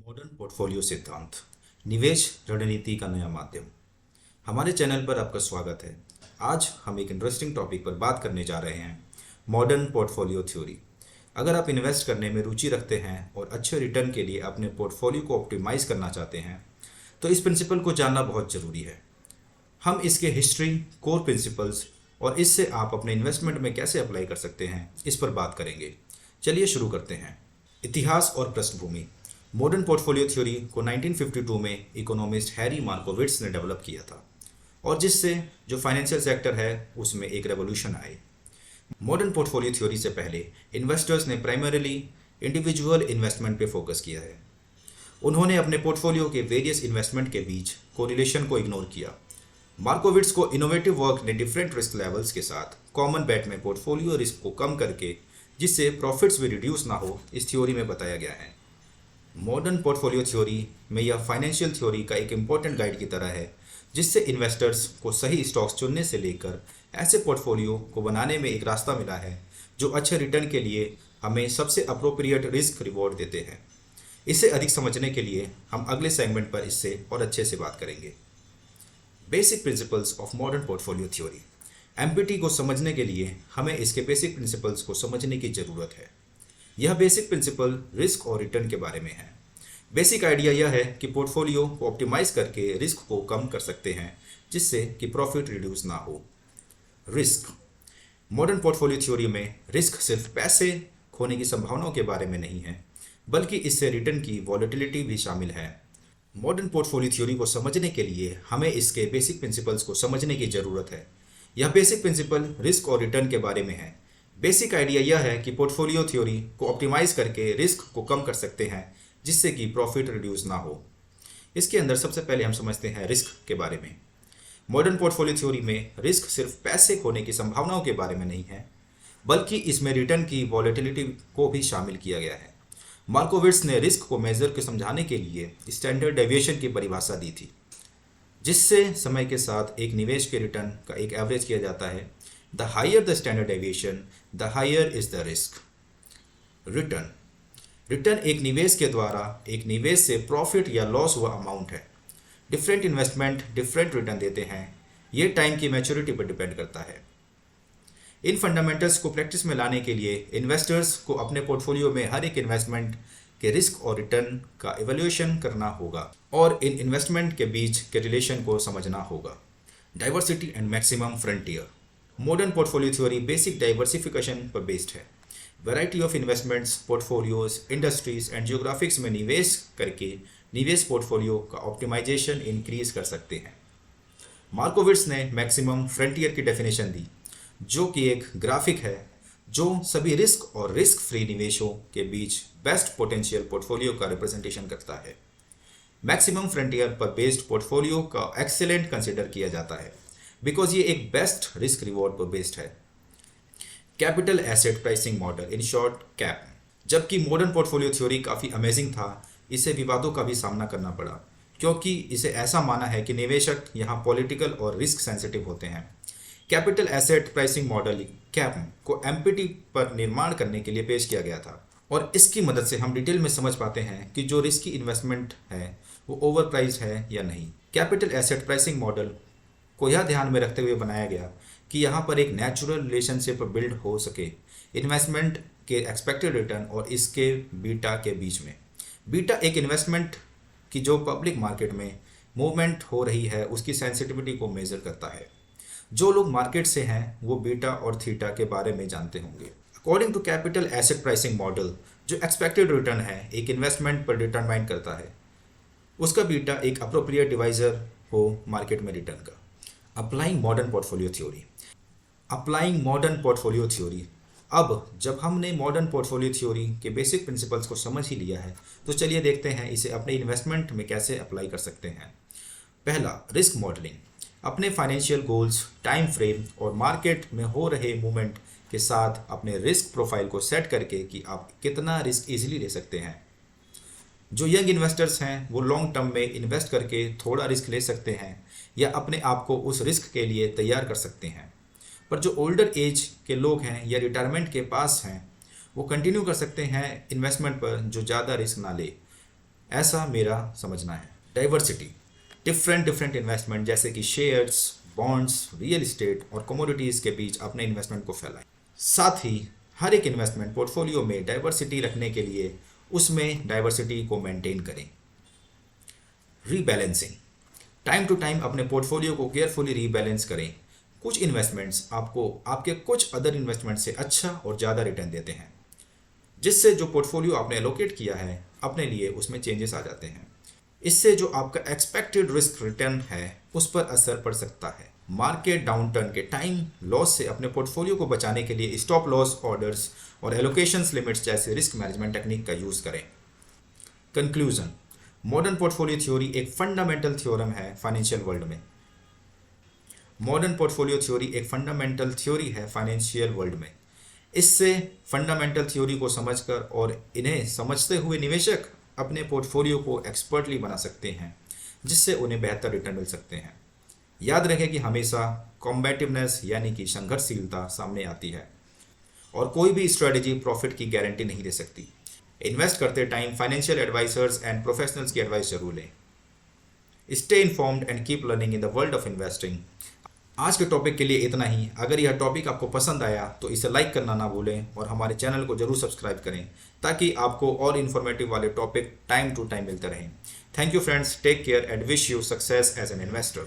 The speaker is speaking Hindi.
मॉडर्न पोर्टफोलियो सिद्धांत निवेश रणनीति का नया माध्यम। हमारे चैनल पर आपका स्वागत है। आज हम एक इंटरेस्टिंग टॉपिक पर बात करने जा रहे हैं, मॉडर्न पोर्टफोलियो थ्योरी। अगर आप इन्वेस्ट करने में रुचि रखते हैं और अच्छे रिटर्न के लिए अपने पोर्टफोलियो को ऑप्टिमाइज करना चाहते हैं तो इस प्रिंसिपल को जानना बहुत ज़रूरी है। हम इसके हिस्ट्री, कोर प्रिंसिपल्स और इससे आप अपने इन्वेस्टमेंट में कैसे अप्लाई कर सकते हैं इस पर बात करेंगे। चलिए शुरू करते हैं। इतिहास और पृष्ठभूमि। मॉडर्न पोर्टफोलियो थ्योरी को 1952 में इकोनॉमिस्ट हैरी मार्कोविट्स ने डेवलप किया था और जिससे जो फाइनेंशियल सेक्टर है उसमें एक रेवोल्यूशन आई। मॉडर्न पोर्टफोलियो थ्योरी से पहले इन्वेस्टर्स ने प्राइमरीली इंडिविजुअल इन्वेस्टमेंट पे फोकस किया है। उन्होंने अपने पोर्टफोलियो के वेरियस इन्वेस्टमेंट के बीच कोरिलेशन को इग्नोर किया। मार्कोविट्स को इनोवेटिव वर्क ने डिफरेंट रिस्क लेवल्स के साथ कॉमन बेट में पोर्टफोलियो रिस्क को कम करके जिससे प्रॉफिट्स भी रिड्यूस ना हो इस थ्योरी में बताया गया है। मॉडर्न पोर्टफोलियो थ्योरी में यह फाइनेंशियल थ्योरी का एक इम्पॉर्टेंट गाइड की तरह है जिससे इन्वेस्टर्स को सही स्टॉक्स चुनने से लेकर ऐसे पोर्टफोलियो को बनाने में एक रास्ता मिला है जो अच्छे रिटर्न के लिए हमें सबसे अप्रोप्रिएट रिस्क रिवॉर्ड देते हैं। इसे अधिक समझने के लिए हम अगले सेगमेंट पर इससे और अच्छे से बात करेंगे। Basic principles of modern portfolio theory. Empty को समझने के लिए हमें इसके बेसिक प्रिंसिपल्स को समझने की ज़रूरत है। यह बेसिक प्रिंसिपल रिस्क और रिटर्न के बारे में है। बेसिक आइडिया यह है कि पोर्टफोलियो को ऑप्टिमाइज करके रिस्क को कम कर सकते हैं जिससे कि प्रॉफिट रिड्यूस ना हो। रिस्क। मॉडर्न पोर्टफोलियो थ्योरी में रिस्क सिर्फ पैसे खोने की संभावनाओं के बारे में नहीं है बल्कि इससे रिटर्न की वॉलेटिलिटी भी शामिल है। मॉडर्न पोर्टफोलियो थ्योरी को समझने के लिए हमें इसके बेसिक प्रिंसिपल्स को समझने की ज़रूरत है। यह बेसिक प्रिंसिपल रिस्क और रिटर्न के बारे में है। बेसिक आइडिया यह है कि पोर्टफोलियो थ्योरी को ऑप्टिमाइज करके रिस्क को कम कर सकते हैं जिससे कि प्रॉफिट रिड्यूस ना हो। इसके अंदर सबसे पहले हम समझते हैं रिस्क के बारे में। मॉडर्न पोर्टफोलियो थ्योरी में रिस्क सिर्फ पैसे खोने की संभावनाओं के बारे में नहीं है बल्कि इसमें रिटर्न की वॉलेटिलिटी को भी शामिल किया गया है। मार्कोविट्स ने रिस्क को मेजर के समझाने के लिए स्टैंडर्ड डेविएशन की परिभाषा दी थी जिससे समय के साथ एक निवेश के रिटर्न का एक एवरेज किया जाता है। The higher the standard deviation, the higher is the risk. Return. Return एक निवेश के द्वारा एक निवेश से प्रॉफिट या लॉस हुआ अमाउंट है। डिफरेंट इन्वेस्टमेंट डिफरेंट रिटर्न देते हैं। ये टाइम की मैच्योरिटी पर डिपेंड करता है। इन फंडामेंटल्स को प्रैक्टिस में लाने के लिए इन्वेस्टर्स को अपने पोर्टफोलियो में हर एक इन्वेस्टमेंट के रिस्क और रिटर्न का इवैल्यूएशन करना होगा और इन इन्वेस्टमेंट के बीच के रिलेशन को समझना होगा। Diversity and maximum frontier. Modern portfolio theory basic diversification पर बेस्ड है। Variety of investments, portfolios, industries and geographics में निवेश करके निवेश पोर्टफोलियो का ऑप्टिमाइजेशन इंक्रीज कर सकते हैं। मार्कोविट्स ने मैक्सिमम फ्रंटियर की डेफिनेशन दी जो कि एक ग्राफिक है जो सभी रिस्क और रिस्क फ्री निवेशों के बीच बेस्ट पोटेंशियल पोर्टफोलियो का रिप्रेजेंटेशन करता है। मैक्सिमम फ्रंटियर पर बेस्ड पोर्टफोलियो का एक्सेलेंट कंसिडर किया जाता है बिकॉज ये एक बेस्ट रिस्क रिवॉर्ड पर बेस्ड है। Capital asset pricing model, in short cap. जबकि मॉडर्न पोर्टफोलियो थ्योरी काफ़ी अमेजिंग था, इसे विवादों का भी सामना करना पड़ा क्योंकि इसे ऐसा माना है कि निवेशक यहाँ पॉलिटिकल और रिस्क सेंसिटिव होते हैं। Capital asset pricing model cap को एमपीटी पर निर्माण करने के लिए पेश किया गया था और इसकी मदद से हम डिटेल में समझ पाते हैं कि जो रिस्की इन्वेस्टमेंट है वो ओवर प्राइस है या नहीं। कैपिटल एसेट प्राइसिंग मॉडल को यह ध्यान में रखते हुए बनाया गया कि यहाँ पर एक नेचुरल रिलेशनशिप बिल्ड हो सके इन्वेस्टमेंट के एक्सपेक्टेड रिटर्न और इसके बीटा के बीच में। बीटा एक इन्वेस्टमेंट की जो पब्लिक मार्केट में मूवमेंट हो रही है उसकी सेंसिटिविटी को मेजर करता है। जो लोग मार्केट से हैं वो बीटा और थीटा के बारे में जानते होंगे। According to capital asset pricing model जो एक्सपेक्टेड रिटर्न है एक इन्वेस्टमेंट पर डिटरमाइन करता है, उसका बीटा एक अप्रोप्रिएट डिवाइजर हो मार्केट में रिटर्न का। Applying modern portfolio theory. Applying modern portfolio theory. अब जब हमने मॉडर्न पोर्टफोलियो थ्योरी के बेसिक प्रिंसिपल्स को समझ ही लिया है तो चलिए देखते हैं इसे अपने इन्वेस्टमेंट में कैसे अप्लाई कर सकते हैं। पहला, रिस्क मॉडलिंग। अपने फाइनेंशियल गोल्स, टाइम फ्रेम और मार्केट में हो रहे मूवमेंट के साथ अपने रिस्क प्रोफाइल को सेट करके कि आप कितना रिस्क इजीली ले सकते हैं। जो यंग इन्वेस्टर्स हैं वो लॉन्ग टर्म में इन्वेस्ट करके थोड़ा रिस्क ले सकते हैं या अपने आप को उस रिस्क के लिए तैयार कर सकते हैं। पर जो ओल्डर एज के लोग हैं या रिटायरमेंट के पास हैं वो कंटिन्यू कर सकते हैं इन्वेस्टमेंट पर जो ज़्यादा रिस्क ना ले। ऐसा मेरा समझना है। डाइवर्सिटी, डिफरेंट इन्वेस्टमेंट जैसे कि शेयर्स, बॉन्ड्स, रियल इस्टेट और कमोडिटीज़ के बीच अपने इन्वेस्टमेंट को फैलाएं। साथ ही हर एक इन्वेस्टमेंट पोर्टफोलियो में डाइवर्सिटी रखने के लिए उसमें डाइवर्सिटी को मेंटेन करें। रीबैलेंसिंग, टाइम टू टाइम अपने पोर्टफोलियो को केयरफुली रीबैलेंस करें। कुछ इन्वेस्टमेंट्स आपको आपके कुछ अदर इन्वेस्टमेंट से अच्छा और ज़्यादा रिटर्न देते हैं, जिससे जो पोर्टफोलियो आपने एलोकेट किया है अपने लिए उसमें चेंजेस आ जाते हैं। इससे जो आपका एक्सपेक्टेड रिस्क रिटर्न है उस पर असर पड़ सकता है। मार्केट डाउनटर्न के टाइम लॉस से अपने पोर्टफोलियो को बचाने के लिए स्टॉप लॉस ऑर्डर्स और एलोकेशंस लिमिट्स जैसे रिस्क मैनेजमेंट टेक्निक का यूज़ करें। कंक्लूजन, मॉडर्न पोर्टफोलियो थ्योरी एक फंडामेंटल थ्योरम है फाइनेंशियल वर्ल्ड में। मॉडर्न पोर्टफोलियो थ्योरी एक फंडामेंटल थ्योरी है फाइनेंशियल वर्ल्ड में। इससे फंडामेंटल थ्योरी को समझकर और इन्हें समझते हुए निवेशक अपने पोर्टफोलियो को एक्सपर्टली बना सकते हैं, जिससे उन्हें बेहतर रिटर्न मिल सकते हैं। याद रखें कि हमेशा कॉम्बेटिवनेस यानी कि संघर्षशीलता सामने आती है और कोई भी स्ट्रेटजी प्रॉफिट की गारंटी नहीं दे सकती। इन्वेस्ट करते time financial advisors and professionals की एडवाइस जरूर लें। Stay informed and keep learning in the world of investing. आज के टॉपिक के लिए इतना ही। अगर यह टॉपिक आपको पसंद आया तो इसे लाइक करना ना भूलें और हमारे चैनल को जरूर सब्सक्राइब करें ताकि आपको और इन्फॉर्मेटिव वाले टॉपिक टाइम टू टाइम मिलते रहें। Thank you friends, take care and wish you success as an investor.